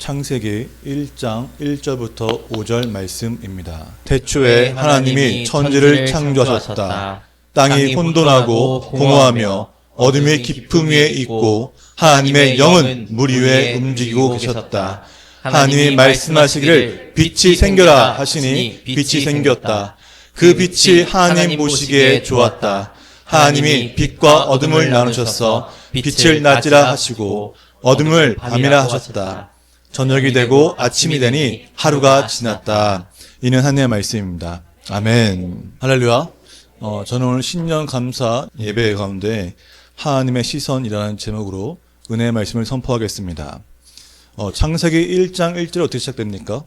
창세기 1장 1절부터 5절 말씀입니다. 태초에 하나님이 천지를 창조하셨다. 땅이 혼돈하고 공허하며 어둠의 깊음 위에 있고 하나님의 영은 물 위에 움직이고 계셨다. 하나님이 말씀하시기를 빛이 생겨라 하시니 빛이 생겼다. 그 빛이 하나님 보시기에 좋았다. 하나님이 빛과 어둠을 나누셔서 빛을 낮이라 하시고 어둠을 밤이라 하셨다. 저녁이 되고 아침이 되니 하루가 지났다. 이는 하나님의 말씀입니다. 아멘. 할렐루야. 저는 오늘 신년 감사 예배 가운데 하나님의 시선이라는 제목으로 은혜의 말씀을 선포하겠습니다. 창세기 1장 1절 어떻게 시작됩니까?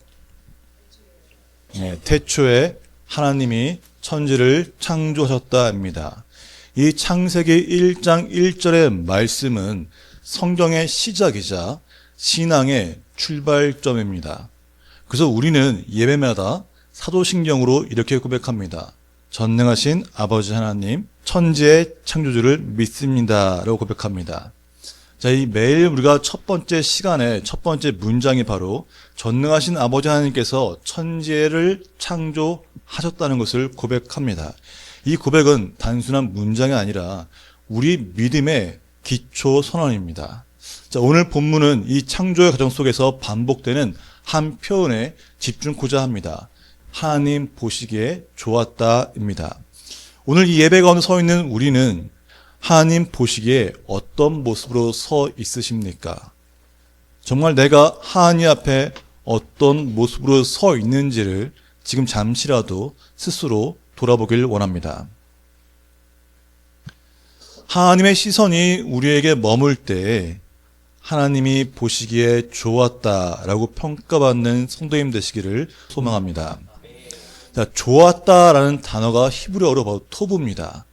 태초에 하나님이 천지를 창조하셨다입니다. 이 창세기 1장 1절의 말씀은 성경의 시작이자 신앙의 출발점입니다. 그래서 우리는 예배마다 사도신경으로 이렇게 고백합니다. 전능하신 아버지 하나님, 천지의 창조주를 믿습니다. 라고 고백합니다. 자, 이 매일 우리가 첫 번째 시간에 첫 번째 문장이 바로 전능하신 아버지 하나님께서 천지를 창조하셨다는 것을 고백합니다. 이 고백은 단순한 문장이 아니라 우리 믿음의 기초 선언입니다. 자, 오늘 본문은 이 창조의 과정 속에서 반복되는 한 표현에 집중코자 합니다. 하나님 보시기에 좋았다입니다. 오늘 이 예배 가운데 서 있는 우리는 하나님 보시기에 어떤 모습으로 서 있으십니까? 정말 내가 하나님 앞에 어떤 모습으로 서 있는지를 지금 잠시라도 스스로 돌아보길 원합니다. 하나님의 시선이 우리에게 머물 때 하나님이 보시기에 좋았다라고 평가받는 성도님 되시기를 소망합니다. 자, 좋았다라는 단어가 히브리어로 바로 토부입니다.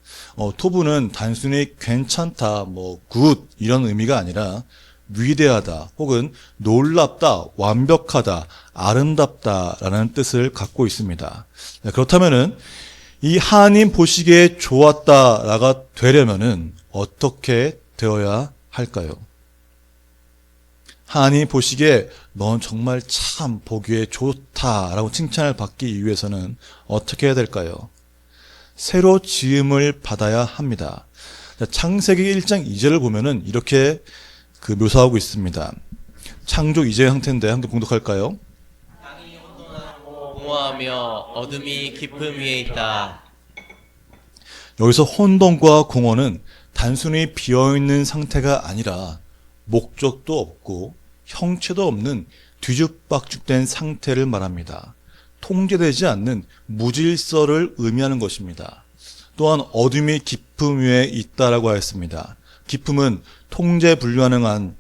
토부는 단순히 괜찮다, 굿 이런 의미가 아니라 위대하다 혹은 놀랍다, 완벽하다, 아름답다라는 뜻을 갖고 있습니다. 그렇다면은 이 하나님 보시기에 좋았다라가 되려면은 어떻게 되어야 할까요? 하나님 보시기에 넌 정말 참 보기에 좋다라고 칭찬을 받기 위해서는 어떻게 해야 될까요? 새로 지음을 받아야 합니다. 창세기 1장 2절을 보면은 이렇게 묘사하고 있습니다. 창조 이전의 상태인데 함께 봉독할까요? 땅이 혼돈하고 공허하며 어둠이 깊음 위에 있다. 여기서 혼돈과 공허는 단순히 비어있는 상태가 아니라 목적도 없고 형체도 없는 뒤죽박죽된 상태를 말합니다. 통제되지 않는 무질서를 의미하는 것입니다. 또한 어둠이 깊음 위에 있다라고 하였습니다. 깊음은 통제 불가능한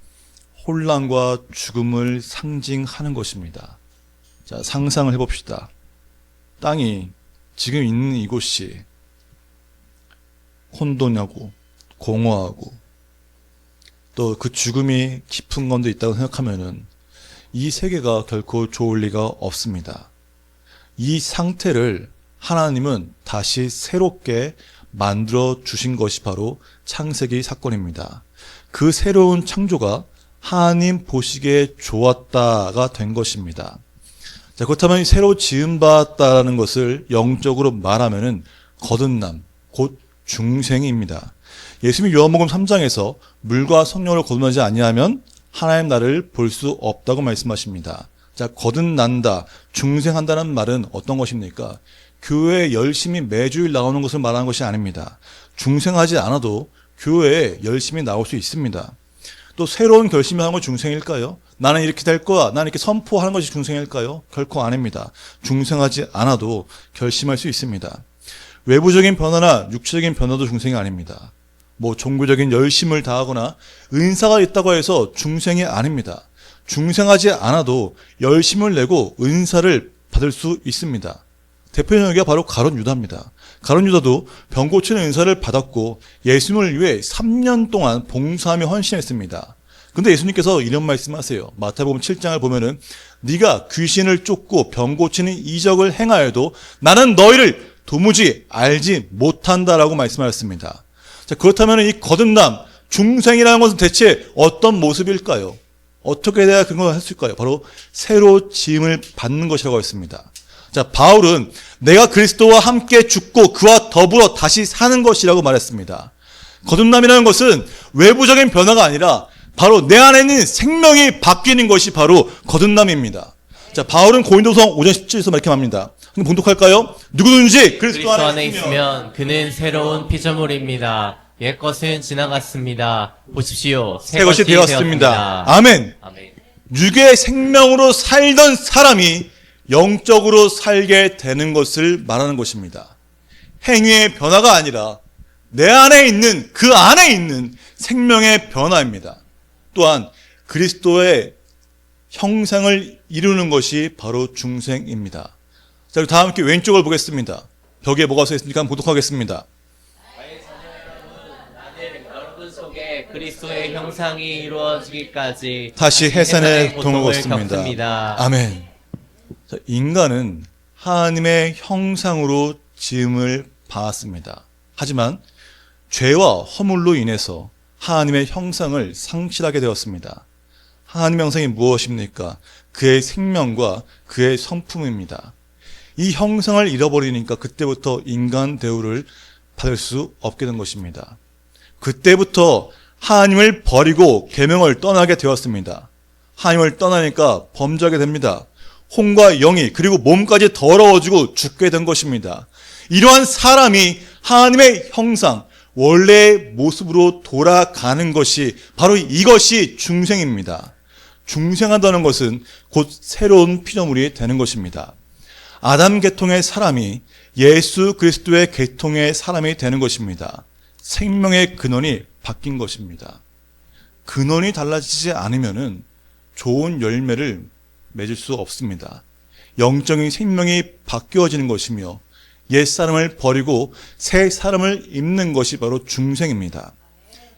혼란과 죽음을 상징하는 것입니다. 자, 상상을 해봅시다. 땅이 지금 있는 이곳이 혼돈하고 공허하고 또 그 죽음이 깊은 건데 있다고 생각하면은 이 세계가 결코 좋을 리가 없습니다. 이 상태를 하나님은 다시 새롭게 만들어 주신 것이 바로 창세기 사건입니다. 그 새로운 창조가 하나님 보시기에 좋았다가 된 것입니다. 자, 그렇다면 새로 지음받았다는 것을 영적으로 말하면은 거듭남, 곧 중생입니다. 예수님이 요한복음 3장에서 물과 성령을 거듭나지 아니하면 하나님 나라를 볼 수 없다고 말씀하십니다. 자, 거듭난다, 중생한다는 말은 어떤 것입니까? 교회에 열심히 매주일 나오는 것을 말하는 것이 아닙니다. 중생하지 않아도 교회에 열심히 나올 수 있습니다. 또 새로운 결심을 하는 건 중생일까요? 나는 이렇게 될 거야, 나는 이렇게 선포하는 것이 중생일까요? 결코 아닙니다. 중생하지 않아도 결심할 수 있습니다. 외부적인 변화나 육체적인 변화도 중생이 아닙니다. 종교적인 열심을 다하거나 은사가 있다고 해서 중생이 아닙니다. 중생하지 않아도 열심을 내고 은사를 받을 수 있습니다. 대표적인 바로 가룟 유다입니다. 가룟 유다도 병 고치는 은사를 받았고 예수님을 위해 3년 동안 봉사하며 헌신했습니다. 근데 예수님께서 이런 말씀하세요. 마태복음 7장을 보면은 네가 귀신을 쫓고 병 고치는 이적을 행하여도 나는 너희를 도무지 알지 못한다라고 말씀하셨습니다. 자, 그렇다면 이 거듭남, 중생이라는 것은 대체 어떤 모습일까요? 어떻게 돼야 그런 걸 할 수 있을까요? 바로 새로 지음을 받는 것이라고 했습니다. 자, 바울은 내가 그리스도와 함께 죽고 그와 더불어 다시 사는 것이라고 말했습니다. 거듭남이라는 것은 외부적인 변화가 아니라 바로 내 안에 있는 생명이 바뀌는 것이 바로 거듭남입니다. 자, 바울은 고린도서 5장 17절에서 이렇게 말합니다. 한번 봉독할까요? 누구든지 그리스도 안에 있으면 그는 새로운 피조물입니다. 옛것은 지나갔습니다. 보십시오. 새 것이 되었습니다. 아멘. 아멘. 육의 생명으로 살던 사람이 영적으로 살게 되는 것을 말하는 것입니다. 행위의 변화가 아니라 내 안에 있는, 그 안에 있는 생명의 변화입니다. 또한 그리스도의 형상을 이루는 것이 바로 중생입니다. 자, 그리고 다 함께 왼쪽을 보겠습니다. 벽에 뭐가 써 있습니까? 한번 보독하겠습니다. 여러분 속에 그리스도의 형상이 이루어지기까지 다시 해산의 고통을 겪습니다. 아멘. 자, 인간은 하나님의 형상으로 지음을 받았습니다. 하지만 죄와 허물로 인해서 하나님의 형상을 상실하게 되었습니다. 하나님의 형상이 무엇입니까? 그의 생명과 그의 성품입니다. 이 형상을 잃어버리니까 그때부터 인간 대우를 받을 수 없게 된 것입니다. 그때부터 하나님을 버리고 계명을 떠나게 되었습니다. 하나님을 떠나니까 범죄하게 됩니다. 혼과 영이 그리고 몸까지 더러워지고 죽게 된 것입니다. 이러한 사람이 하나님의 형상, 원래의 모습으로 돌아가는 것이 바로 이것이 중생입니다. 중생한다는 것은 곧 새로운 피조물이 되는 것입니다. 아담 계통의 사람이 예수 그리스도의 계통의 사람이 되는 것입니다. 생명의 근원이 바뀐 것입니다. 근원이 달라지지 않으면은 좋은 열매를 맺을 수 없습니다. 영적인 생명이 바뀌어지는 것이며 옛사람을 버리고 새 사람을 입는 것이 바로 중생입니다.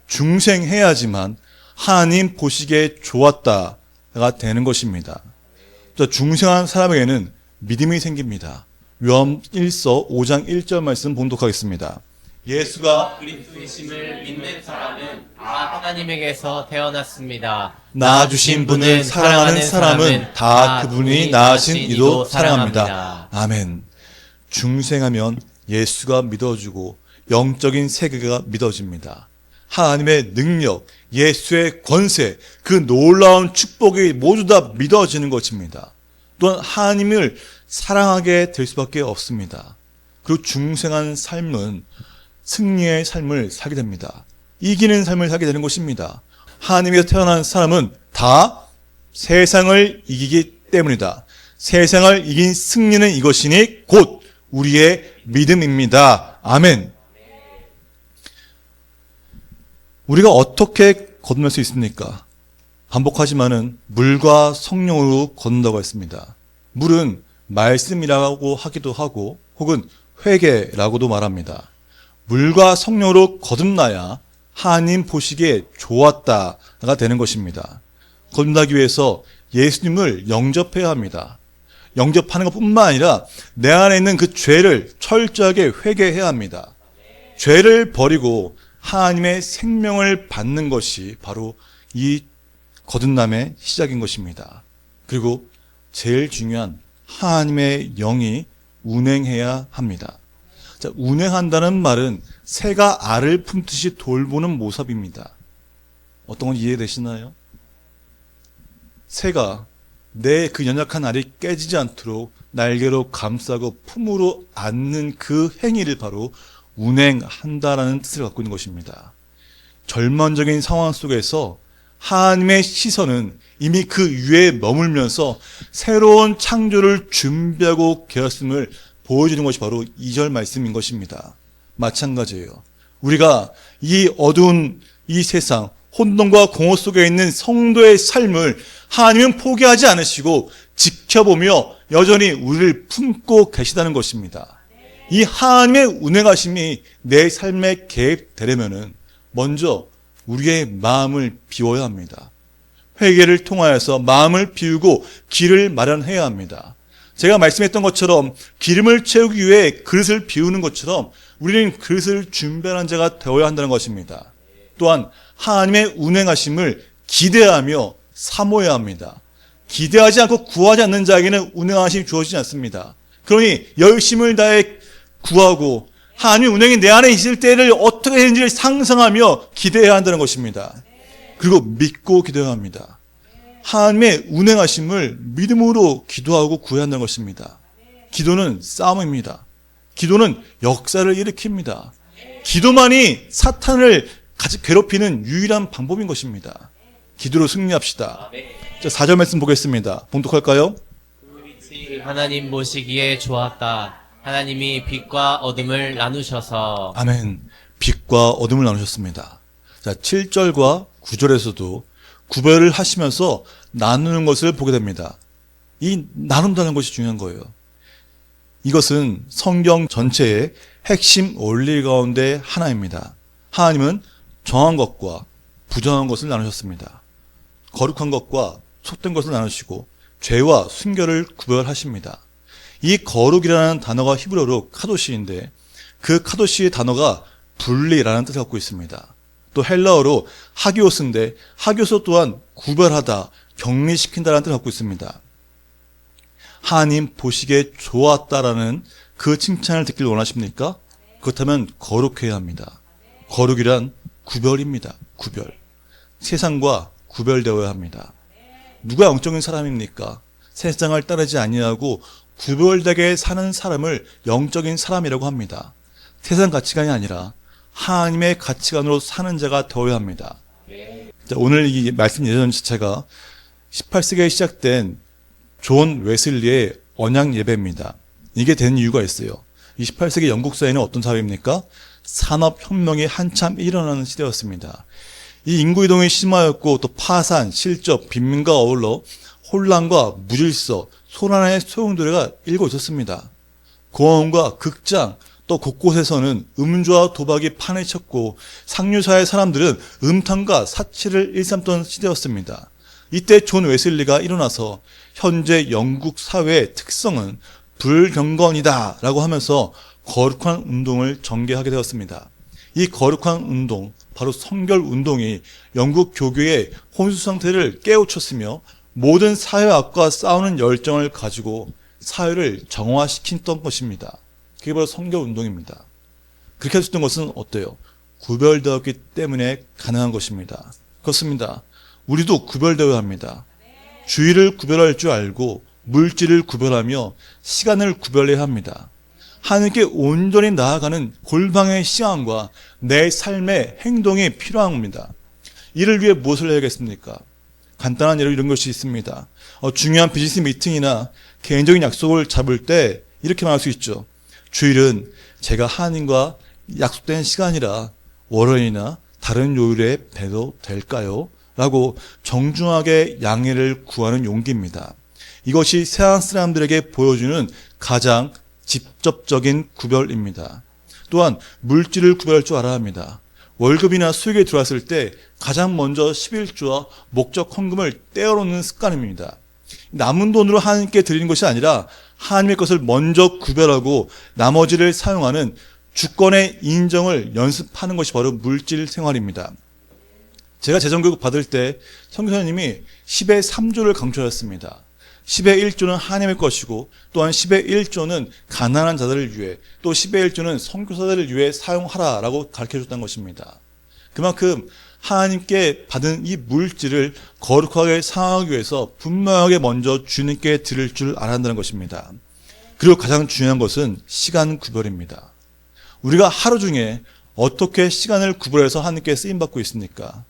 중생해야지만 하나님 보시기에 좋았다가 되는 것입니다. 중생한 사람에게는 믿음이 생깁니다. 요한 1서 5장 1절 말씀 봉독하겠습니다. 예수가 그리스도이심을 믿는 사람은 다 하나님에게서 태어났습니다. 낳아주신 분을 사랑하는 사람은 다 그분이 낳으신 이도 사랑합니다. 아멘. 중생하면 예수가 믿어주고 영적인 세계가 믿어집니다. 하나님의 능력, 예수의 권세, 그 놀라운 축복이 모두 다 믿어지는 것입니다. 또한 하나님을 사랑하게 될 수밖에 없습니다. 그리고 중생한 삶은 승리의 삶을 살게 됩니다. 이기는 삶을 살게 되는 것입니다. 하나님에서 태어난 사람은 다 세상을 이기기 때문이다. 세상을 이긴 승리는 이것이니 곧 우리의 믿음입니다. 아멘. 우리가 어떻게 거듭날 수 있습니까? 반복하지만은 물과 성령으로 거듭난다고 했습니다. 물은 말씀이라고 하기도 하고 혹은 회개라고도 말합니다. 물과 성령으로 거듭나야 하나님 보시기에 좋았다가 되는 것입니다. 거듭나기 위해서 예수님을 영접해야 합니다. 영접하는 것뿐만 아니라 내 안에 있는 그 죄를 철저하게 회개해야 합니다. 죄를 버리고 하나님의 생명을 받는 것이 바로 이 거듭남의 시작인 것입니다. 그리고 제일 중요한 하나님의 영이 운행해야 합니다. 자, 운행한다는 말은 새가 알을 품듯이 돌보는 모습입니다. 어떤 건 이해되시나요? 새가 내 그 연약한 알이 깨지지 않도록 날개로 감싸고 품으로 안는 그 행위를 바로 운행한다라는 뜻을 갖고 있는 것입니다. 절망적인 상황 속에서 하나님의 시선은 이미 그 위에 머물면서 새로운 창조를 준비하고 계셨음을 보여주는 것이 바로 2절 말씀인 것입니다. 마찬가지예요. 우리가 이 어두운 이 세상, 혼돈과 공허 속에 있는 성도의 삶을 하나님은 포기하지 않으시고 지켜보며 여전히 우리를 품고 계시다는 것입니다. 이 하나님의 운행하심이 내 삶에 개입되려면은 먼저 우리의 마음을 비워야 합니다. 회개를 통하여서 마음을 비우고 길을 마련해야 합니다. 제가 말씀했던 것처럼 기름을 채우기 위해 그릇을 비우는 것처럼 우리는 그릇을 준비하는 자가 되어야 한다는 것입니다. 또한 하나님의 운행하심을 기대하며 사모해야 합니다. 기대하지 않고 구하지 않는 자에게는 운행하심이 주어지지 않습니다. 그러니 열심을 다해 구하고 하나님의 운행이 내 안에 있을 때를 어떻게 되는지를 상상하며 기대해야 한다는 것입니다. 그리고 믿고 기도해야 합니다. 하나님의 운행하심을 믿음으로 기도하고 구해야 한다는 것입니다. 기도는 싸움입니다. 기도는 역사를 일으킵니다. 기도만이 사탄을 같이 괴롭히는 유일한 방법인 것입니다. 기도로 승리합시다. 자, 4절 말씀 보겠습니다. 봉독할까요? 그 빛이 하나님 보시기에 좋았다. 하나님이 빛과 어둠을 나누셔서. 아멘. 빛과 어둠을 나누셨습니다. 자, 7절과 9절에서도 구별을 하시면서 나누는 것을 보게 됩니다. 이 나눈다는 것이 중요한 거예요. 이것은 성경 전체의 핵심 원리 가운데 하나입니다. 하나님은 정한 것과 부정한 것을 나누셨습니다. 거룩한 것과 속된 것을 나누시고 죄와 순결을 구별하십니다. 이 거룩이라는 단어가 히브리어로 카도시인데 그 카도시의 단어가 분리라는 뜻을 갖고 있습니다. 또 헬라어로 하기오스인데 하기오스 또한 구별하다, 격리시킨다라는 뜻을 갖고 있습니다. 하나님 보시기에 좋았다라는 그 칭찬을 듣길 원하십니까? 그렇다면 거룩해야 합니다. 거룩이란 구별입니다. 구별. 세상과 구별되어야 합니다. 누가 영적인 사람입니까? 세상을 따르지 아니하고 구별되게 사는 사람을 영적인 사람이라고 합니다. 세상 가치관이 아니라 하나님의 가치관으로 사는 자가 되어야 합니다. 자, 오늘 이 말씀 예전 자체가 18세기에 시작된 존 웨슬리의 언약 예배입니다. 이게 된 이유가 있어요. 28세기 영국 사회는 어떤 사회입니까? 산업혁명이 한참 일어나는 시대였습니다. 이 인구이동이 심하였고 또 파산, 실적, 빈민과 어울러 혼란과 무질서, 소란의 소용돌이가 일고 있었습니다. 공원과 극장, 또 곳곳에서는 음주와 도박이 판을 쳤고 상류사의 사람들은 음탕과 사치를 일삼던 시대였습니다. 이때 존 웨슬리가 일어나서 현재 영국 사회의 특성은 불경건이다 라고 하면서 거룩한 운동을 전개하게 되었습니다. 이 거룩한 운동, 바로 성결 운동이 영국 교교의 혼수 상태를 깨우쳤으며 모든 사회악과 싸우는 열정을 가지고 사회를 정화시켰던 것입니다. 그게 바로 성결 운동입니다. 그렇게 할 수 있는 것은 어때요? 구별되었기 때문에 가능한 것입니다. 그렇습니다. 우리도 구별되어야 합니다. 주의를 구별할 줄 알고 물질을 구별하며 시간을 구별해야 합니다. 하나님께 온전히 나아가는 골방의 시간과 내 삶의 행동이 필요한 겁니다. 이를 위해 무엇을 해야겠습니까? 간단한 예로 이런 것이 있습니다. 중요한 비즈니스 미팅이나 개인적인 약속을 잡을 때 이렇게 말할 수 있죠. 주일은 제가 하나님과 약속된 시간이라 월요일이나 다른 요일에 뵈도 될까요? 라고 정중하게 양해를 구하는 용기입니다. 이것이 세상 사람들에게 보여주는 가장 직접적인 구별입니다. 또한 물질을 구별할 줄 알아야 합니다. 월급이나 수익이 들어왔을 때 가장 먼저 11조와 목적 헌금을 떼어놓는 습관입니다. 남은 돈으로 하나님께 드리는 것이 아니라 하나님의 것을 먼저 구별하고 나머지를 사용하는 주권의 인정을 연습하는 것이 바로 물질 생활입니다. 제가 재정교육 받을 때 선교사님이 10의 3조를 강조하였습니다. 10의 1조는 하나님의 것이고 또한 10의 1조는 가난한 자들을 위해 또 10의 1조는 선교사들을 위해 사용하라라고 가르쳐줬다는 것입니다. 그만큼 하나님께 받은 이 물질을 거룩하게 사용하기 위해서 분명하게 먼저 주님께 드릴 줄 알아야 한다는 것입니다. 그리고 가장 중요한 것은 시간 구별입니다. 우리가 하루 중에 어떻게 시간을 구별해서 하나님께 쓰임받고 있습니까?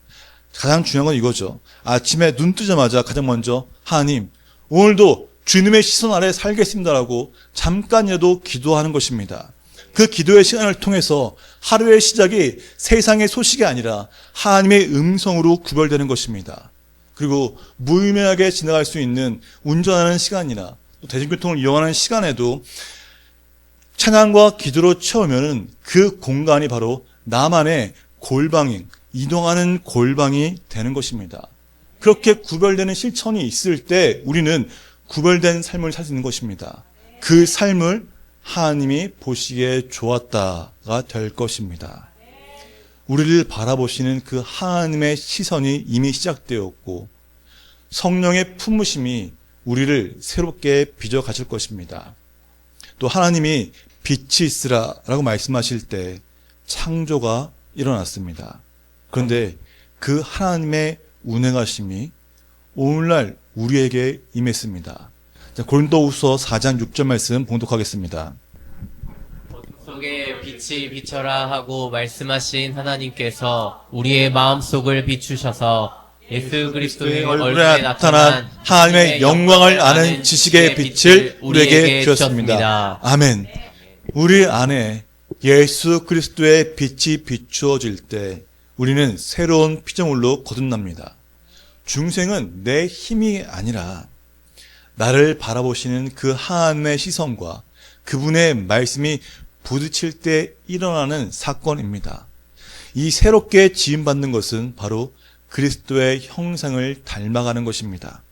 가장 중요한 건 이거죠. 아침에 눈 뜨자마자 가장 먼저 하나님, 오늘도 주님의 시선 아래 살겠습니다라고 잠깐이라도 기도하는 것입니다. 그 기도의 시간을 통해서 하루의 시작이 세상의 소식이 아니라 하나님의 음성으로 구별되는 것입니다. 그리고 무의미하게 지나갈 수 있는 운전하는 시간이나 또 대중교통을 이용하는 시간에도 찬양과 기도로 채우면 그 공간이 바로 나만의 골방이, 이동하는 골방이 되는 것입니다. 그렇게 구별되는 실천이 있을 때 우리는 구별된 삶을 살 수 있는 것입니다. 그 삶을 하나님이 보시기에 좋았다가 될 것입니다. 우리를 바라보시는 그 하나님의 시선이 이미 시작되었고 성령의 품으심이 우리를 새롭게 빚어 가실 것입니다. 또 하나님이 빛이 있으라 라고 말씀하실 때 창조가 일어났습니다. 그런데 그 하나님의 운행하심이 오늘날 우리에게 임했습니다. 자, 고린도후서 4장 6절 말씀 봉독하겠습니다. 속에 빛이 비춰라 하고 말씀하신 하나님께서 우리의 마음속을 비추셔서 예수 그리스도의 얼굴에 나타난 하나님의 영광을 아는 지식의 빛을 우리에게 주셨습니다. 아멘. 우리 안에 예수 그리스도의 빛이 비추어질 때 우리는 새로운 피조물로 거듭납니다. 중생은 내 힘이 아니라 나를 바라보시는 그 하나님의 시선과 그분의 말씀이 부딪힐 때 일어나는 사건입니다. 이 새롭게 지음받는 것은 바로 그리스도의 형상을 닮아가는 것입니다.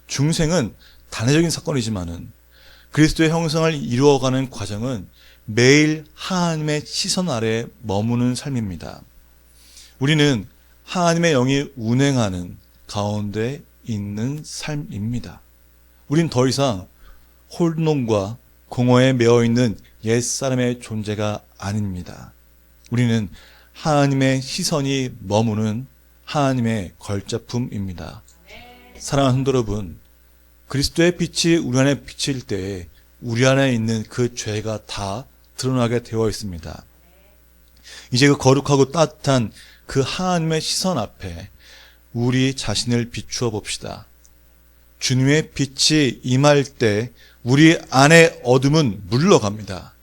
중생은 단회적인 사건이지만은 그리스도의 형상을 이루어가는 과정은 매일 하나님의 시선 아래 머무는 삶입니다. 우리는 하나님의 영이 운행하는 가운데 있는 삶입니다. 우린 더 이상 홀농과 공허에 매어있는 옛사람의 존재가 아닙니다. 우리는 하나님의 시선이 머무는 하나님의 걸작품입니다. 사랑하는 성도 여러분, 그리스도의 빛이 우리 안에 비칠 때 우리 안에 있는 그 죄가 다 드러나게 되어 있습니다. 이제 그 거룩하고 따뜻한 그 하나님의 시선 앞에 우리 자신을 비추어 봅시다. 주님의 빛이 임할 때 우리 안의 어둠은 물러갑니다.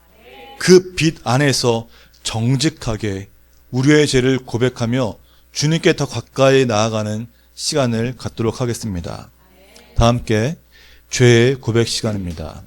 그 빛 안에서 정직하게 우리의 죄를 고백하며 주님께 더 가까이 나아가는 시간을 갖도록 하겠습니다. 다 함께 죄의 고백 시간입니다.